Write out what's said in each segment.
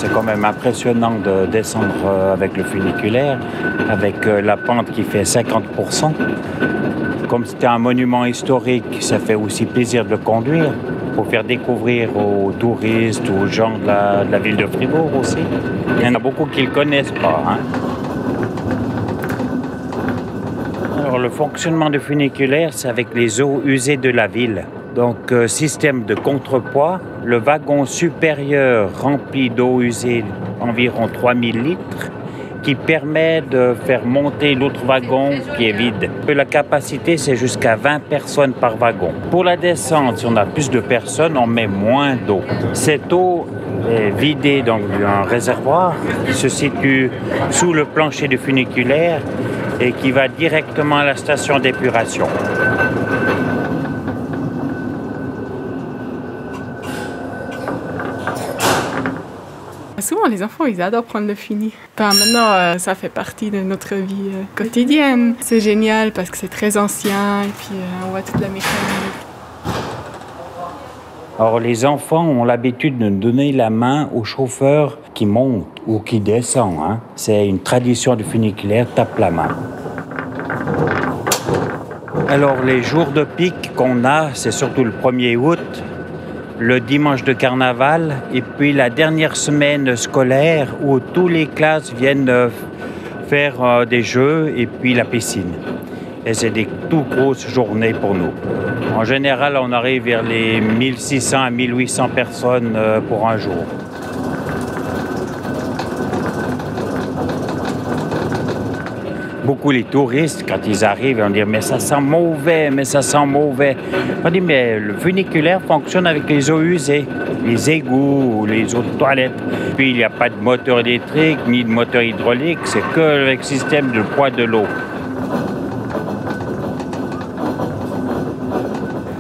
c'est quand même impressionnant de descendre avec le funiculaire, avec la pente qui fait 50%. Comme c'était un monument historique, ça fait aussi plaisir de le conduire pour faire découvrir aux touristes, aux gens de la ville de Fribourg aussi. Il y en a beaucoup qui ne le connaissent pas. Hein. Alors, le fonctionnement du funiculaire, c'est avec les eaux usées de la ville. Donc, système de contrepoids, le wagon supérieur rempli d'eau usée, environ 3000 litres, qui permet de faire monter l'autre wagon qui est vide. La capacité, c'est jusqu'à 20 personnes par wagon. Pour la descente, si on a plus de personnes, on met moins d'eau. Cette eau est vidée dans un réservoir qui se situe sous le plancher du funiculaire et qui va directement à la station d'épuration. Souvent, les enfants, ils adorent prendre le funi. Maintenant, ça fait partie de notre vie quotidienne. C'est génial parce que c'est très ancien et puis on voit toute la mécanique. Alors, les enfants ont l'habitude de donner la main au chauffeur qui monte ou qui descend. Hein. C'est une tradition du funiculaire, tape la main. Alors, les jours de pic qu'on a, c'est surtout le 1er août, le dimanche de carnaval et puis la dernière semaine scolaire où toutes les classes viennent faire des jeux et puis la piscine. Et c'est des tout grosses journées pour nous. En général, on arrive vers les 1600 à 1800 personnes pour un jour. Beaucoup les touristes, quand ils arrivent, ils vont dire « mais ça sent mauvais, mais ça sent mauvais ». On dit « mais le funiculaire fonctionne avec les eaux usées, les égouts ou les eaux de toilette. Puis il n'y a pas de moteur électrique ni de moteur hydraulique, c'est que avec le système de poids de l'eau ».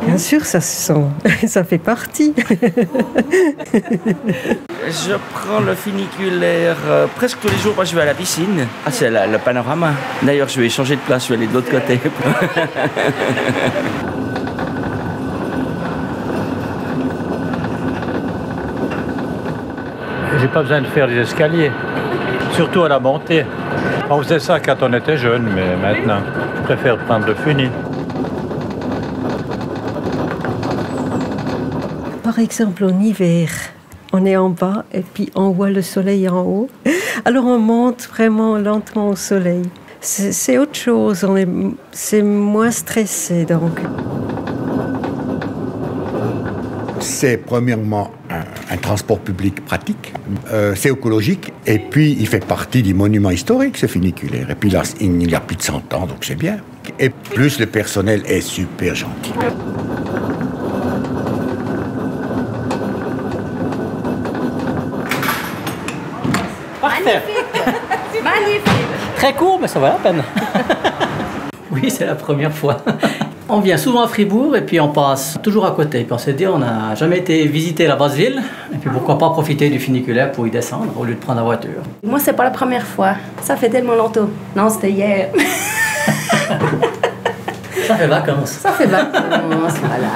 Bien sûr, ça se sent, ça fait partie. Je prends le funiculaire presque tous les jours quand je vais à la piscine. Ah, c'est le panorama. D'ailleurs, je vais changer de place, je vais aller de l'autre côté. J'ai pas besoin de faire des escaliers, surtout à la montée. On faisait ça quand on était jeune, mais maintenant, je préfère prendre le funi. Par exemple, en hiver, on est en bas et puis on voit le soleil en haut. Alors on monte vraiment lentement au soleil. C'est autre chose, c'est moins stressé donc. C'est premièrement un transport public pratique, c'est écologique et puis il fait partie du monument historique, ce funiculaire. Et puis là, il y a plus de 100 ans, donc c'est bien. Et plus le personnel est super gentil. Magnifique. Très court, mais ça vaut la peine. Oui, c'est la première fois. On vient souvent à Fribourg et puis on passe toujours à côté. Puis on s'est dit, on n'a jamais été visiter la basse ville. Et puis pourquoi pas profiter du funiculaire pour y descendre au lieu de prendre la voiture. Moi, c'est pas la première fois. Ça fait tellement longtemps. Non, c'était hier. Ça fait vacances. Ça fait vacances, voilà.